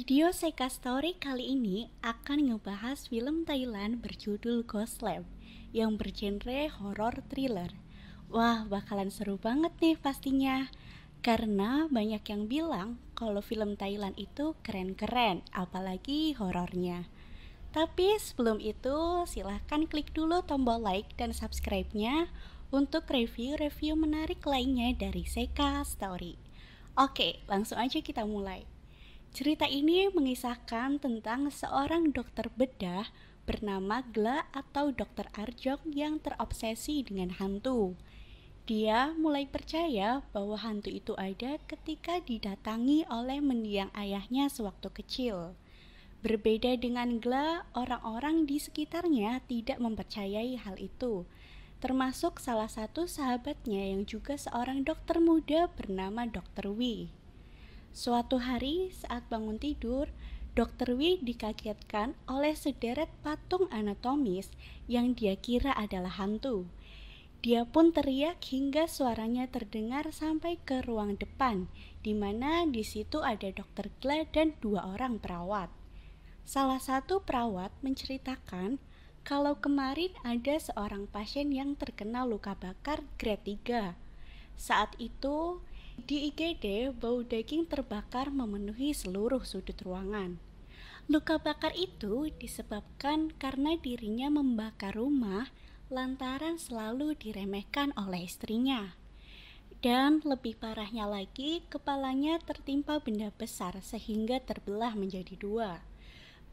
Video Seka Story kali ini akan ngebahas film Thailand berjudul Ghost Lab yang bergenre horror thriller. Wah, bakalan seru banget nih pastinya. Karena banyak yang bilang kalau film Thailand itu keren-keren, apalagi horornya. Tapi sebelum itu, silahkan klik dulu tombol like dan subscribe-nya untuk review-review menarik lainnya dari Seka Story. Oke, langsung aja kita mulai. Cerita ini mengisahkan tentang seorang dokter bedah bernama Gla atau Dr. Arjok yang terobsesi dengan hantu. Dia mulai percaya bahwa hantu itu ada ketika didatangi oleh mendiang ayahnya sewaktu kecil. Berbeda dengan Gla, orang-orang di sekitarnya tidak mempercayai hal itu, termasuk salah satu sahabatnya yang juga seorang dokter muda bernama Dr. Wee. Suatu hari saat bangun tidur, Dr. Wee dikagetkan oleh sederet patung anatomis yang dia kira adalah hantu. Dia pun teriak hingga suaranya terdengar sampai ke ruang depan, di mana di situ ada Dr. Gla dan 2 orang perawat. Salah satu perawat menceritakan kalau kemarin ada seorang pasien yang terkena luka bakar grade 3. Saat itu, di IGD, bau daging terbakar memenuhi seluruh sudut ruangan. Luka bakar itu disebabkan karena dirinya membakar rumah lantaran selalu diremehkan oleh istrinya. Dan lebih parahnya lagi, kepalanya tertimpa benda besar sehingga terbelah menjadi 2.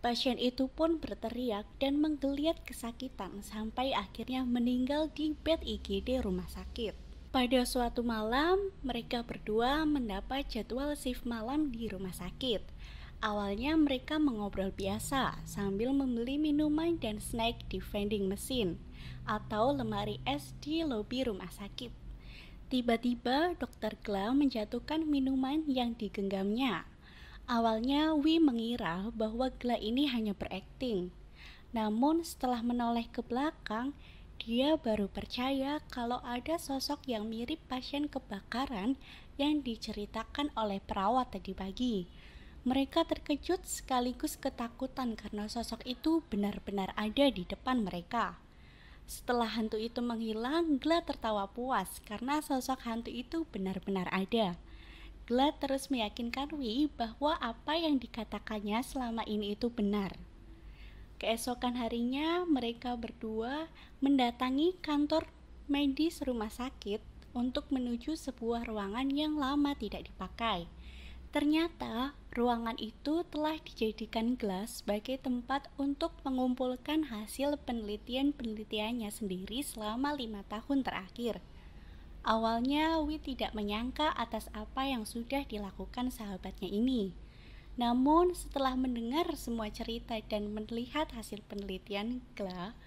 Pasien itu pun berteriak dan menggeliat kesakitan sampai akhirnya meninggal di bed IGD rumah sakit. Pada suatu malam, mereka berdua mendapat jadwal shift malam di rumah sakit. Awalnya mereka mengobrol biasa sambil membeli minuman dan snack di vending machine atau lemari es di lobi rumah sakit. Tiba-tiba Dr. Gla menjatuhkan minuman yang digenggamnya. Awalnya Wee mengira bahwa Gla ini hanya berakting. Namun setelah menoleh ke belakang, dia baru percaya kalau ada sosok yang mirip pasien kebakaran yang diceritakan oleh perawat tadi pagi. Mereka terkejut sekaligus ketakutan karena sosok itu benar-benar ada di depan mereka. Setelah hantu itu menghilang, Gla tertawa puas karena sosok hantu itu benar-benar ada. Gla terus meyakinkan Wee bahwa apa yang dikatakannya selama ini itu benar. Keesokan harinya, mereka berdua mendatangi kantor medis rumah sakit untuk menuju sebuah ruangan yang lama tidak dipakai. Ternyata, ruangan itu telah dijadikan gelas sebagai tempat untuk mengumpulkan hasil penelitian-penelitiannya sendiri selama 5 tahun terakhir. Awalnya, Wee tidak menyangka atas apa yang sudah dilakukan sahabatnya ini. Namun setelah mendengar semua cerita dan melihat hasil penelitian Gla,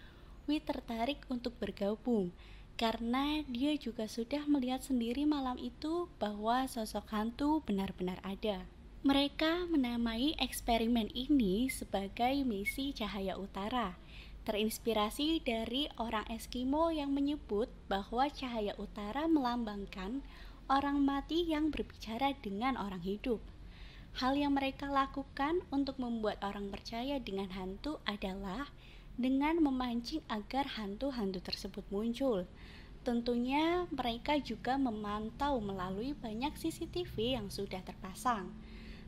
Wee tertarik untuk bergabung karena dia juga sudah melihat sendiri malam itu bahwa sosok hantu benar-benar ada. Mereka menamai eksperimen ini sebagai misi cahaya utara, terinspirasi dari orang Eskimo yang menyebut bahwa cahaya utara melambangkan orang mati yang berbicara dengan orang hidup. Hal yang mereka lakukan untuk membuat orang percaya dengan hantu adalah dengan memancing agar hantu-hantu tersebut muncul. Tentunya mereka juga memantau melalui banyak CCTV yang sudah terpasang.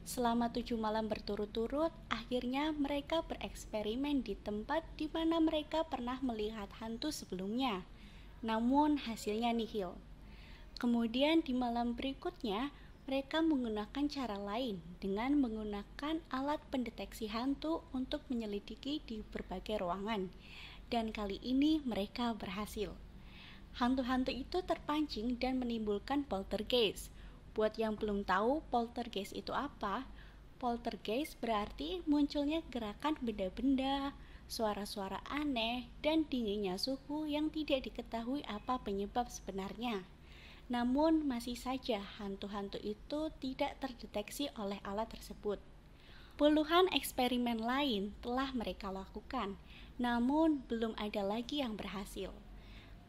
Selama 7 malam berturut-turut, akhirnya mereka bereksperimen di tempat di mana mereka pernah melihat hantu sebelumnya. Namun hasilnya nihil. Kemudian di malam berikutnya, mereka menggunakan cara lain dengan menggunakan alat pendeteksi hantu untuk menyelidiki di berbagai ruangan. Dan kali ini mereka berhasil. Hantu-hantu itu terpancing dan menimbulkan poltergeist. Buat yang belum tahu poltergeist itu apa, poltergeist berarti munculnya gerakan benda-benda, suara-suara aneh, dan dinginnya suhu yang tidak diketahui apa penyebab sebenarnya. Namun masih saja hantu-hantu itu tidak terdeteksi oleh alat tersebut. Puluhan eksperimen lain telah mereka lakukan, namun belum ada lagi yang berhasil.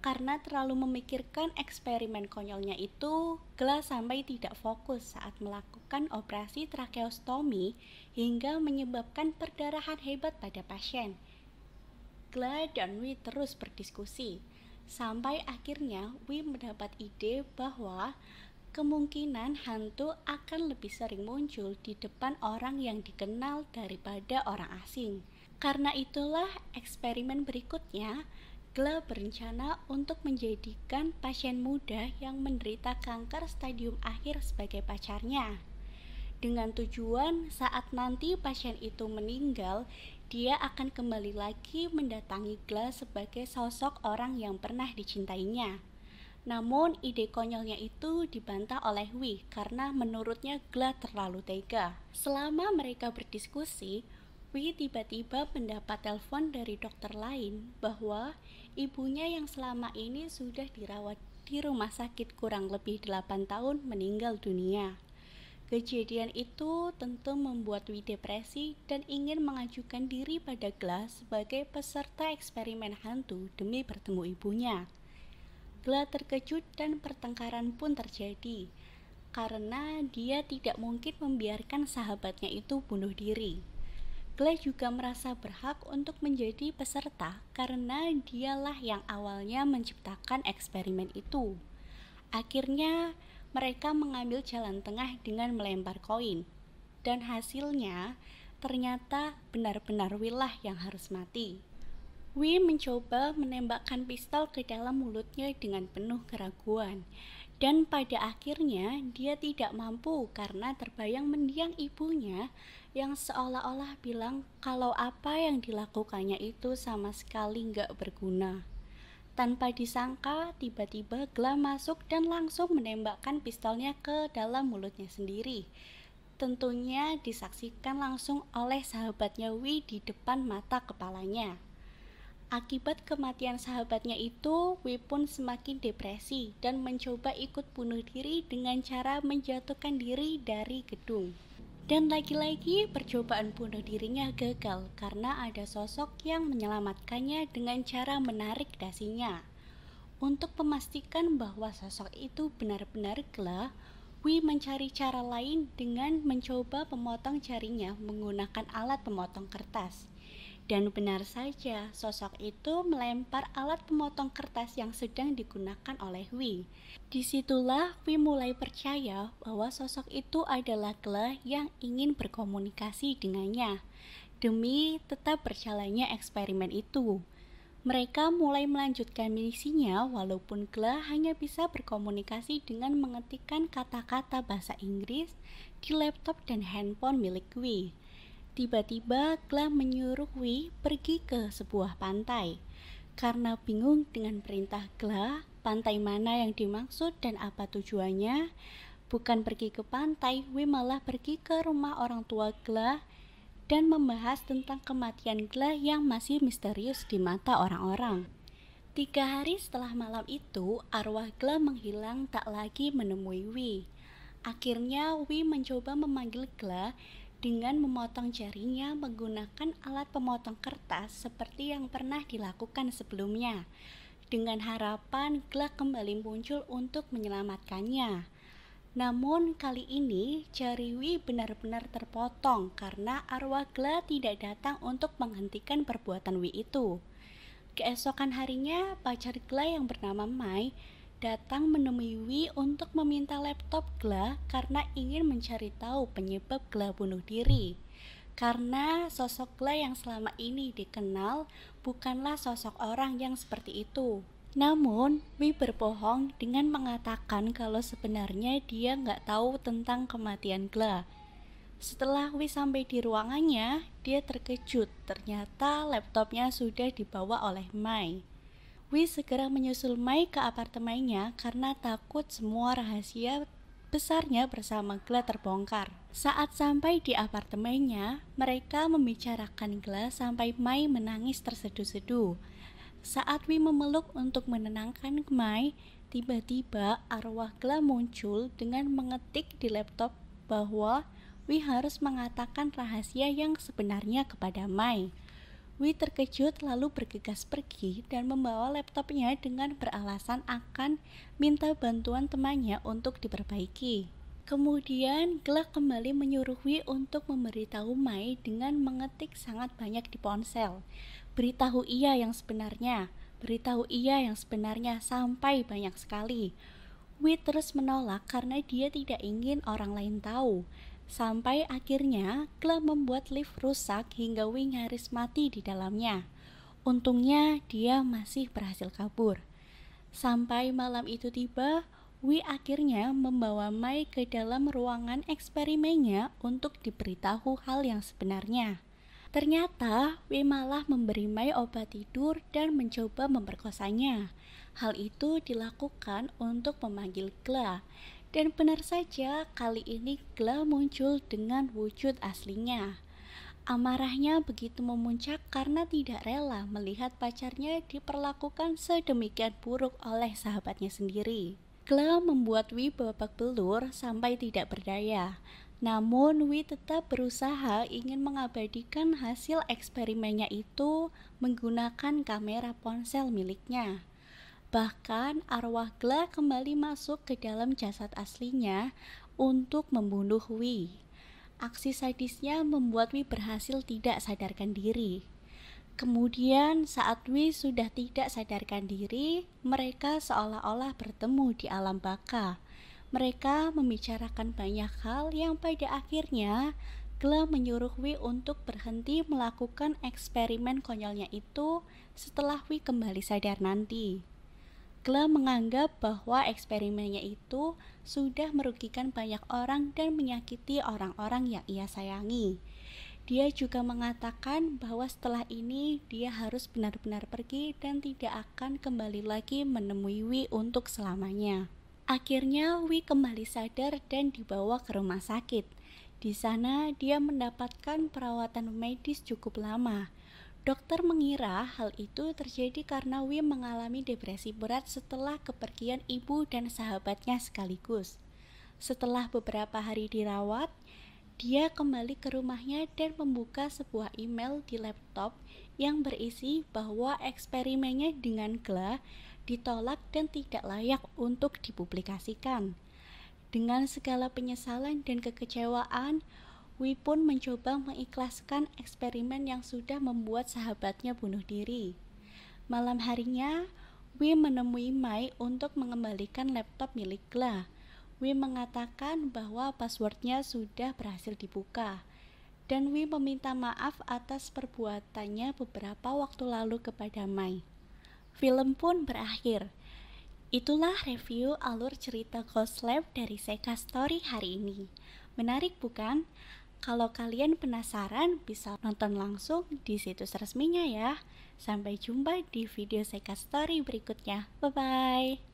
Karena terlalu memikirkan eksperimen konyolnya itu, Gla sampai tidak fokus saat melakukan operasi tracheostomi hingga menyebabkan perdarahan hebat pada pasien. Gla dan Wi terus berdiskusi, sampai akhirnya Wi mendapat ide bahwa kemungkinan hantu akan lebih sering muncul di depan orang yang dikenal daripada orang asing. Karena itulah eksperimen berikutnya, Gla berencana untuk menjadikan pasien muda yang menderita kanker stadium akhir sebagai pacarnya. Dengan tujuan saat nanti pasien itu meninggal, dia akan kembali lagi mendatangi Gla sebagai sosok orang yang pernah dicintainya. Namun ide konyolnya itu dibantah oleh Wi karena menurutnya Gla terlalu tega. Selama mereka berdiskusi, Wi tiba-tiba mendapat telepon dari dokter lain bahwa ibunya yang selama ini sudah dirawat di rumah sakit kurang lebih 8 tahun meninggal dunia. Kejadian itu tentu membuat Wi depresi dan ingin mengajukan diri pada Gla sebagai peserta eksperimen hantu demi bertemu ibunya. Gla terkejut dan pertengkaran pun terjadi, karena dia tidak mungkin membiarkan sahabatnya itu bunuh diri. Gla juga merasa berhak untuk menjadi peserta karena dialah yang awalnya menciptakan eksperimen itu. Akhirnya, mereka mengambil jalan tengah dengan melempar koin, dan hasilnya ternyata benar-benar Will yang harus mati. Wi mencoba menembakkan pistol ke dalam mulutnya dengan penuh keraguan, dan pada akhirnya dia tidak mampu karena terbayang mendiang ibunya yang seolah-olah bilang kalau apa yang dilakukannya itu sama sekali nggak berguna. Tanpa disangka, tiba-tiba Gla masuk dan langsung menembakkan pistolnya ke dalam mulutnya sendiri. Tentunya disaksikan langsung oleh sahabatnya Wi di depan mata kepalanya. Akibat kematian sahabatnya itu, Wi pun semakin depresi dan mencoba ikut bunuh diri dengan cara menjatuhkan diri dari gedung. Dan lagi-lagi percobaan bunuh dirinya gagal karena ada sosok yang menyelamatkannya dengan cara menarik dasinya. Untuk memastikan bahwa sosok itu benar-benar Gla, Wi mencari cara lain dengan mencoba memotong jarinya menggunakan alat pemotong kertas. Dan benar saja, sosok itu melempar alat pemotong kertas yang sedang digunakan oleh Wi. Disitulah Wi mulai percaya bahwa sosok itu adalah Gla yang ingin berkomunikasi dengannya, demi tetap berjalannya eksperimen itu. Mereka mulai melanjutkan misinya walaupun Gla hanya bisa berkomunikasi dengan mengetikkan kata-kata bahasa Inggris di laptop dan handphone milik Wi. Tiba-tiba Gla menyuruh Wi pergi ke sebuah pantai. Karena bingung dengan perintah Gla, pantai mana yang dimaksud dan apa tujuannya, bukan pergi ke pantai, Wi malah pergi ke rumah orang tua Gla dan membahas tentang kematian Gla yang masih misterius di mata orang-orang. 3 hari setelah malam itu, arwah Gla menghilang tak lagi menemui Wi. Akhirnya Wi mencoba memanggil Gla dengan memotong jarinya menggunakan alat pemotong kertas seperti yang pernah dilakukan sebelumnya, dengan harapan Gla kembali muncul untuk menyelamatkannya. Namun kali ini jari Wi benar-benar terpotong karena arwah Gla tidak datang untuk menghentikan perbuatan Wi itu. Keesokan harinya, pacar Gla yang bernama Mai datang menemui Wi untuk meminta laptop Gla karena ingin mencari tahu penyebab Gla bunuh diri. Karena sosok Gla yang selama ini dikenal bukanlah sosok orang yang seperti itu. Namun, Wi berbohong dengan mengatakan kalau sebenarnya dia nggak tahu tentang kematian Gla. Setelah Wi sampai di ruangannya, dia terkejut. Ternyata laptopnya sudah dibawa oleh Mai. Wi segera menyusul Mai ke apartemennya karena takut semua rahasia besarnya bersama Gla terbongkar. Saat sampai di apartemennya, mereka membicarakan Gla sampai Mai menangis terseduh-seduh. Saat Wi memeluk untuk menenangkan Mai, Tiba-tiba arwah Gla muncul dengan mengetik di laptop bahwa Wi harus mengatakan rahasia yang sebenarnya kepada Mai. Wi terkejut lalu bergegas pergi dan membawa laptopnya dengan beralasan akan minta bantuan temannya untuk diperbaiki. Kemudian Gla kembali menyuruh Wi untuk memberitahu Mai dengan mengetik sangat banyak di ponsel. Beritahu ia yang sebenarnya, beritahu ia yang sebenarnya sampai banyak sekali. Wi terus menolak karena dia tidak ingin orang lain tahu. Sampai akhirnya Gla membuat lift rusak hingga Wi nyaris mati di dalamnya. Untungnya dia masih berhasil kabur. Sampai malam itu tiba, Wi akhirnya membawa Mai ke dalam ruangan eksperimennya untuk diberitahu hal yang sebenarnya. Ternyata Wi malah memberi Mai obat tidur dan mencoba memperkosanya. Hal itu dilakukan untuk memanggil Gla. Dan benar saja kali ini Gla muncul dengan wujud aslinya. Amarahnya begitu memuncak karena tidak rela melihat pacarnya diperlakukan sedemikian buruk oleh sahabatnya sendiri. Gla membuat Wi babak belur sampai tidak berdaya. Namun Wi tetap berusaha ingin mengabadikan hasil eksperimennya itu menggunakan kamera ponsel miliknya. Bahkan arwah Gla kembali masuk ke dalam jasad aslinya untuk membunuh Wi. Aksi sadisnya membuat Wi berhasil tidak sadarkan diri. Kemudian saat Wi sudah tidak sadarkan diri, mereka seolah-olah bertemu di alam baka. Mereka membicarakan banyak hal yang pada akhirnya Gla menyuruh Wi untuk berhenti melakukan eksperimen konyolnya itu setelah Wi kembali sadar nanti. Gla menganggap bahwa eksperimennya itu sudah merugikan banyak orang dan menyakiti orang-orang yang ia sayangi. Dia juga mengatakan bahwa setelah ini dia harus benar-benar pergi dan tidak akan kembali lagi menemui Wi untuk selamanya. Akhirnya Wi kembali sadar dan dibawa ke rumah sakit. Di sana dia mendapatkan perawatan medis cukup lama. Dokter mengira hal itu terjadi karena Wi mengalami depresi berat setelah kepergian ibu dan sahabatnya sekaligus. Setelah beberapa hari dirawat, dia kembali ke rumahnya dan membuka sebuah email di laptop yang berisi bahwa eksperimennya dengan Gla ditolak dan tidak layak untuk dipublikasikan. Dengan segala penyesalan dan kekecewaan, Wi pun mencoba mengikhlaskan eksperimen yang sudah membuat sahabatnya bunuh diri. Malam harinya, Wi menemui Mai untuk mengembalikan laptop milik Gla. Wi mengatakan bahwa passwordnya sudah berhasil dibuka, dan Wi meminta maaf atas perbuatannya beberapa waktu lalu kepada Mai. Film pun berakhir. Itulah review alur cerita Ghost Lab dari Seika Story hari ini. Menarik bukan? Kalau kalian penasaran, bisa nonton langsung di situs resminya ya. Sampai jumpa di video Seika Story berikutnya. Bye-bye.